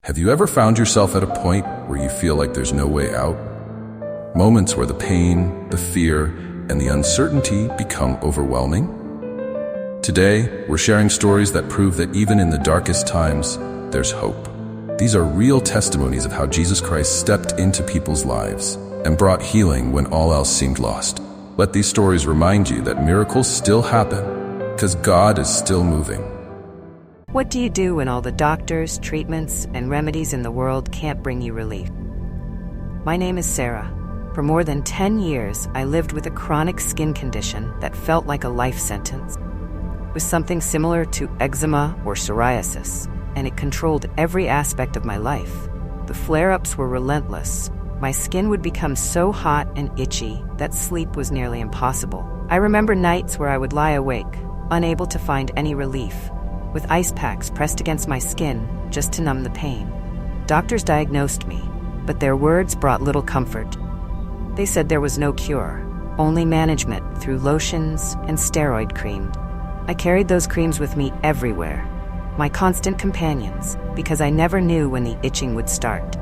Have you ever found yourself at a point where you feel like there's no way out? Moments where the pain, the fear, and the uncertainty become overwhelming? Today, we're sharing stories that prove that even in the darkest times, there's hope. These are real testimonies of how Jesus Christ stepped into people's lives and brought healing when all else seemed lost. Let these stories remind you that miracles still happen because God is still moving. What do you do when all the doctors, treatments, and remedies in the world can't bring you relief? My name is Sarah. For more than 10 years, I lived with a chronic skin condition that felt like a life sentence. It was something similar to eczema or psoriasis, and it controlled every aspect of my life. The flare-ups were relentless. My skin would become so hot and itchy that sleep was nearly impossible. I remember nights where I would lie awake, unable to find any relief, with ice packs pressed against my skin just to numb the pain. Doctors diagnosed me, but their words brought little comfort. They said there was no cure, only management through lotions and steroid cream. I carried those creams with me everywhere, my constant companions, because I never knew when the itching would start.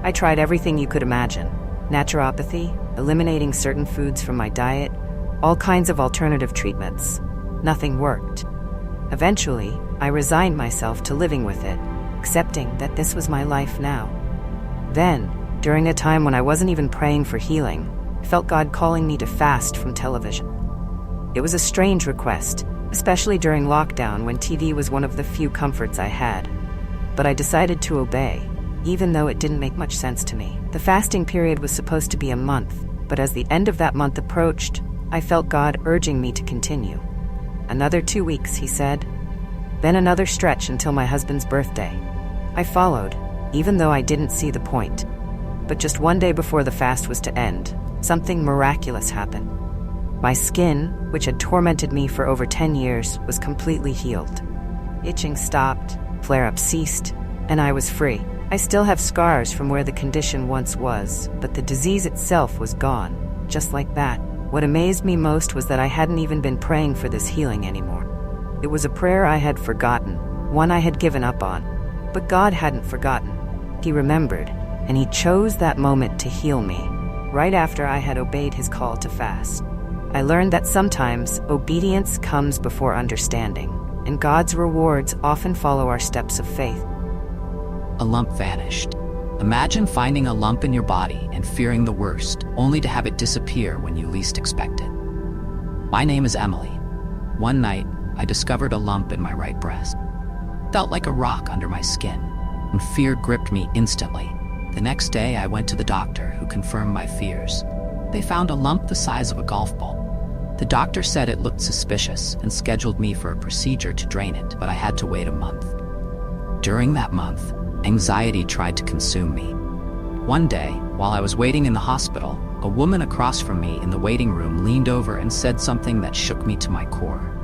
I tried everything you could imagine: naturopathy, eliminating certain foods from my diet, all kinds of alternative treatments. Nothing worked. Eventually, I resigned myself to living with it, accepting that this was my life now. Then, during a time when I wasn't even praying for healing, I felt God calling me to fast from television. It was a strange request, especially during lockdown when TV was one of the few comforts I had. But I decided to obey, even though it didn't make much sense to me. The fasting period was supposed to be a month, but as the end of that month approached, I felt God urging me to continue. Another 2 weeks, he said. Then another stretch until my husband's birthday. I followed, even though I didn't see the point. But just one day before the fast was to end, something miraculous happened. My skin, which had tormented me for over 10 years, was completely healed. Itching stopped, flare-ups ceased, and I was free. I still have scars from where the condition once was, but the disease itself was gone, just like that. What amazed me most was that I hadn't even been praying for this healing anymore. It was a prayer I had forgotten, one I had given up on. But God hadn't forgotten. He remembered, and He chose that moment to heal me, right after I had obeyed His call to fast. I learned that sometimes obedience comes before understanding, and God's rewards often follow our steps of faith. A lump vanished. Imagine finding a lump in your body and fearing the worst, only to have it disappear when you least expect it. My name is Emily. One night, I discovered a lump in my right breast. It felt like a rock under my skin, and fear gripped me instantly. The next day, I went to the doctor, who confirmed my fears. They found a lump the size of a golf ball. The doctor said it looked suspicious and scheduled me for a procedure to drain it, but I had to wait a month. During that month, anxiety tried to consume me. One day, while I was waiting in the hospital, a woman across from me in the waiting room leaned over and said something that shook me to my core.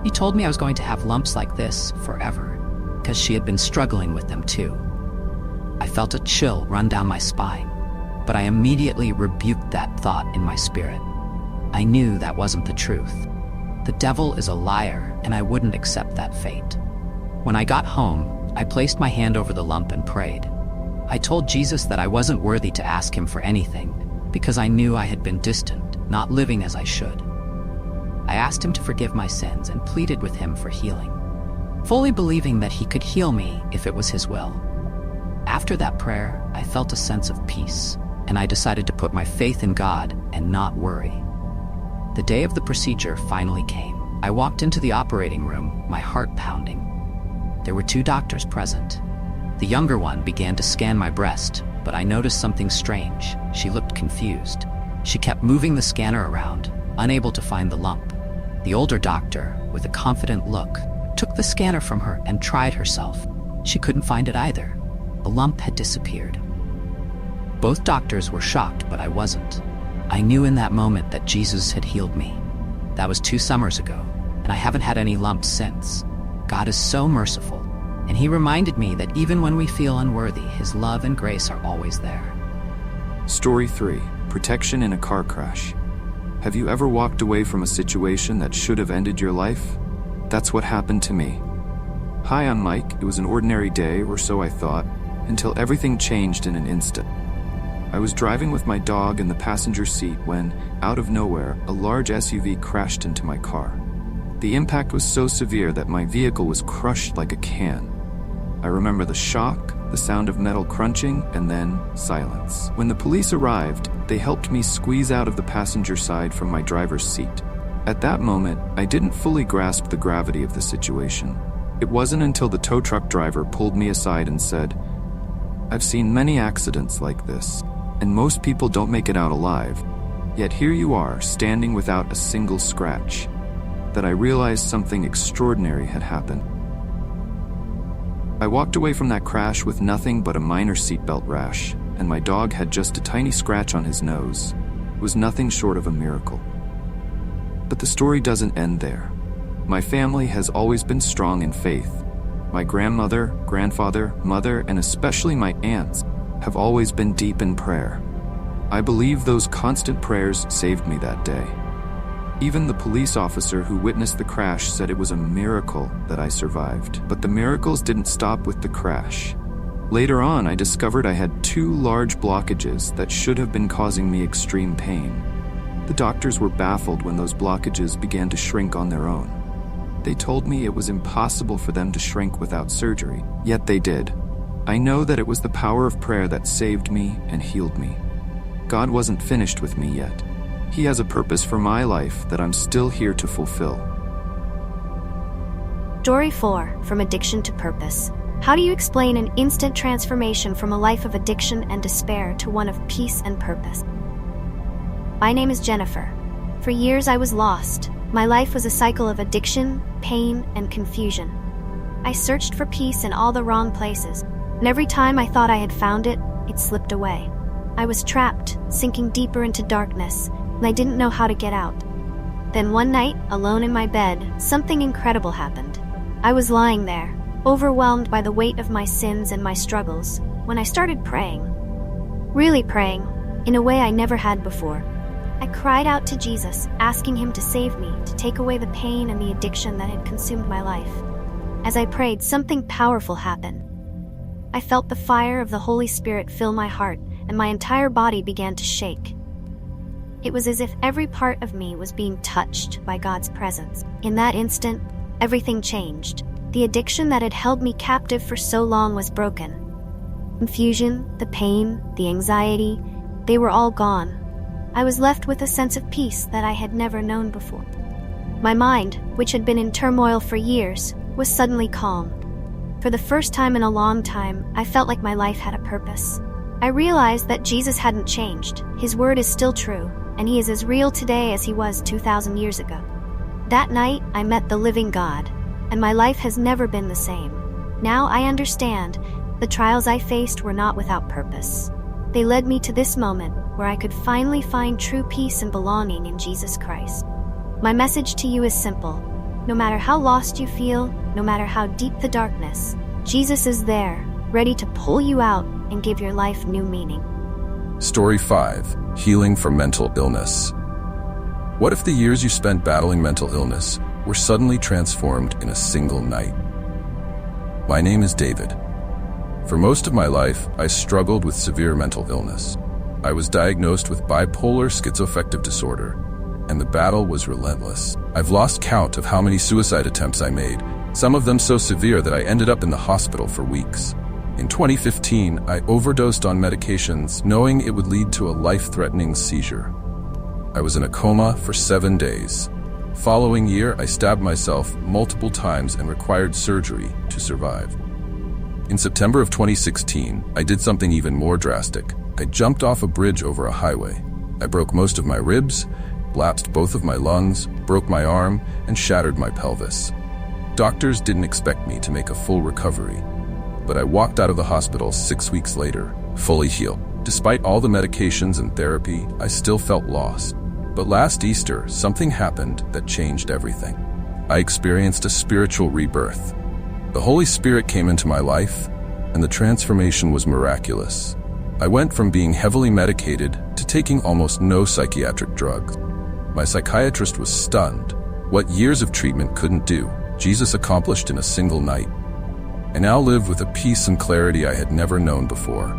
She told me I was going to have lumps like this forever, because she had been struggling with them too. I felt a chill run down my spine, but I immediately rebuked that thought in my spirit. I knew that wasn't the truth. The devil is a liar, and I wouldn't accept that fate. When I got home, I placed my hand over the lump and prayed. I told Jesus that I wasn't worthy to ask Him for anything because I knew I had been distant, not living as I should. I asked Him to forgive my sins and pleaded with Him for healing, fully believing that He could heal me if it was His will. After that prayer, I felt a sense of peace, and I decided to put my faith in God and not worry. The day of the procedure finally came. I walked into the operating room, my heart pounding. There were 2 doctors present. The younger one began to scan my breast, but I noticed something strange. She looked confused. She kept moving the scanner around, unable to find the lump. The older doctor, with a confident look, took the scanner from her and tried herself. She couldn't find it either. The lump had disappeared. Both doctors were shocked, but I wasn't. I knew in that moment that Jesus had healed me. That was 2 summers ago, and I haven't had any lumps since. God is so merciful, and He reminded me that even when we feel unworthy, His love and grace are always there. Story 3. Protection in a car crash. Have you ever walked away from a situation that should have ended your life? That's what happened to me. Hi, I'm Mike. It was an ordinary day, or so I thought, until everything changed in an instant. I was driving with my dog in the passenger seat when, out of nowhere, a large SUV crashed into my car. The impact was so severe that my vehicle was crushed like a can. I remember the shock, the sound of metal crunching, and then silence. When the police arrived, they helped me squeeze out of the passenger side from my driver's seat. At that moment, I didn't fully grasp the gravity of the situation. It wasn't until the tow truck driver pulled me aside and said, "I've seen many accidents like this, and most people don't make it out alive. Yet here you are, standing without a single scratch," that I realized something extraordinary had happened. I walked away from that crash with nothing but a minor seatbelt rash, and my dog had just a tiny scratch on his nose. It was nothing short of a miracle. But the story doesn't end there. My family has always been strong in faith. My grandmother, grandfather, mother, and especially my aunts have always been deep in prayer. I believe those constant prayers saved me that day. Even the police officer who witnessed the crash said it was a miracle that I survived. But the miracles didn't stop with the crash. Later on, I discovered I had 2 large blockages that should have been causing me extreme pain. The doctors were baffled when those blockages began to shrink on their own. They told me it was impossible for them to shrink without surgery, yet they did. I know that it was the power of prayer that saved me and healed me. God wasn't finished with me yet. He has a purpose for my life that I'm still here to fulfill. Story 4, From Addiction to Purpose. How do you explain an instant transformation from a life of addiction and despair to one of peace and purpose? My name is Jennifer. For years I was lost. My life was a cycle of addiction, pain, and confusion. I searched for peace in all the wrong places, and every time I thought I had found it, it slipped away. I was trapped, sinking deeper into darkness, and I didn't know how to get out. Then one night, alone in my bed, something incredible happened. I was lying there, overwhelmed by the weight of my sins and my struggles, when I started praying. Really praying, in a way I never had before. I cried out to Jesus, asking him to save me, to take away the pain and the addiction that had consumed my life. As I prayed, something powerful happened. I felt the fire of the Holy Spirit fill my heart, and my entire body began to shake. It was as if every part of me was being touched by God's presence. In that instant, everything changed. The addiction that had held me captive for so long was broken. Confusion, the pain, the anxiety, they were all gone. I was left with a sense of peace that I had never known before. My mind, which had been in turmoil for years, was suddenly calm. For the first time in a long time, I felt like my life had a purpose. I realized that Jesus hadn't changed. His word is still true, and he is as real today as he was 2,000 years ago. That night, I met the living God, and my life has never been the same. Now I understand the trials I faced were not without purpose. They led me to this moment where I could finally find true peace and belonging in Jesus Christ. My message to you is simple. No matter how lost you feel, no matter how deep the darkness, Jesus is there, ready to pull you out and give your life new meaning. Story 5, Healing from Mental Illness. What if the years you spent battling mental illness were suddenly transformed in a single night? My name is David. For most of my life, I struggled with severe mental illness. I was diagnosed with bipolar schizoaffective disorder, and the battle was relentless. I've lost count of how many suicide attempts I made, some of them so severe that I ended up in the hospital for weeks. In 2015, I overdosed on medications, knowing it would lead to a life-threatening seizure. I was in a coma for 7 days. Following year, I stabbed myself multiple times and required surgery to survive. In September of 2016, I did something even more drastic. I jumped off a bridge over a highway. I broke most of my ribs, collapsed both of my lungs, broke my arm, and shattered my pelvis. Doctors didn't expect me to make a full recovery, but I walked out of the hospital 6 weeks later, fully healed. Despite all the medications and therapy, I still felt lost. But last Easter, something happened that changed everything. I experienced a spiritual rebirth. The Holy Spirit came into my life, and the transformation was miraculous. I went from being heavily medicated to taking almost no psychiatric drugs. My psychiatrist was stunned. What years of treatment couldn't do, Jesus accomplished in a single night. I now live with a peace and clarity I had never known before.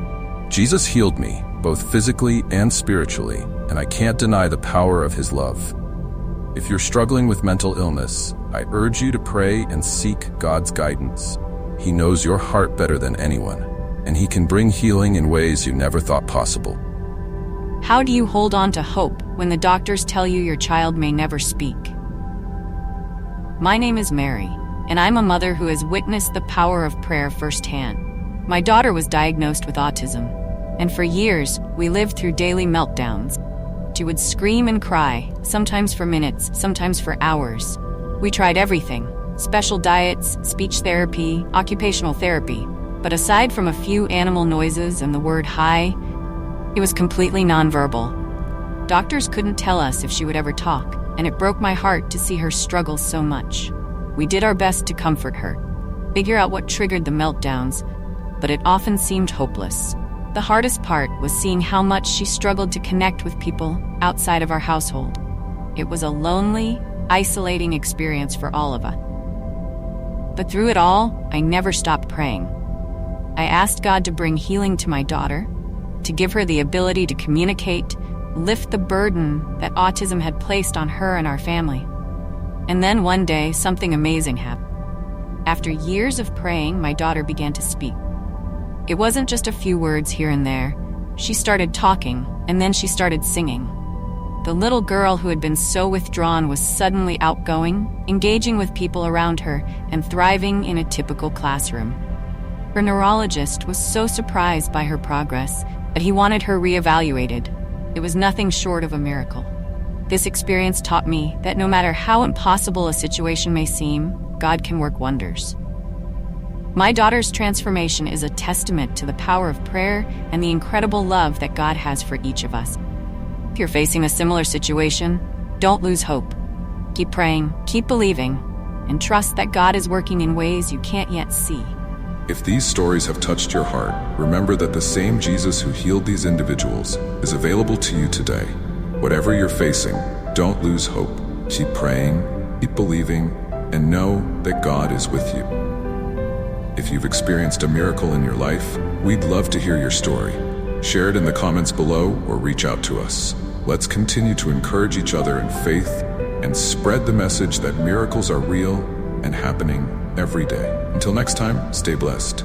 Jesus healed me, both physically and spiritually, and I can't deny the power of his love. If you're struggling with mental illness, I urge you to pray and seek God's guidance. He knows your heart better than anyone, and he can bring healing in ways you never thought possible. How do you hold on to hope when the doctors tell you your child may never speak? My name is Mary, and I'm a mother who has witnessed the power of prayer firsthand. My daughter was diagnosed with autism, and for years, we lived through daily meltdowns. She would scream and cry, sometimes for minutes, sometimes for hours. We tried everything: special diets, speech therapy, occupational therapy. But aside from a few animal noises and the word hi, it was completely nonverbal. Doctors couldn't tell us if she would ever talk, and it broke my heart to see her struggle so much. We did our best to comfort her, figure out what triggered the meltdowns, but it often seemed hopeless. The hardest part was seeing how much she struggled to connect with people outside of our household. It was a lonely, isolating experience for all of us. But through it all, I never stopped praying. I asked God to bring healing to my daughter, to give her the ability to communicate, lift the burden that autism had placed on her and our family. And then one day, something amazing happened. After years of praying, my daughter began to speak. It wasn't just a few words here and there. She started talking, and then she started singing. The little girl who had been so withdrawn was suddenly outgoing, engaging with people around her, and thriving in a typical classroom. Her neurologist was so surprised by her progress that he wanted her reevaluated. It was nothing short of a miracle. This experience taught me that no matter how impossible a situation may seem, God can work wonders. My daughter's transformation is a testament to the power of prayer and the incredible love that God has for each of us. If you're facing a similar situation, don't lose hope. Keep praying, keep believing, and trust that God is working in ways you can't yet see. If these stories have touched your heart, remember that the same Jesus who healed these individuals is available to you today. Whatever you're facing, don't lose hope. Keep praying, keep believing, and know that God is with you. If you've experienced a miracle in your life, we'd love to hear your story. Share it in the comments below or reach out to us. Let's continue to encourage each other in faith and spread the message that miracles are real and happening every day. Until next time, stay blessed.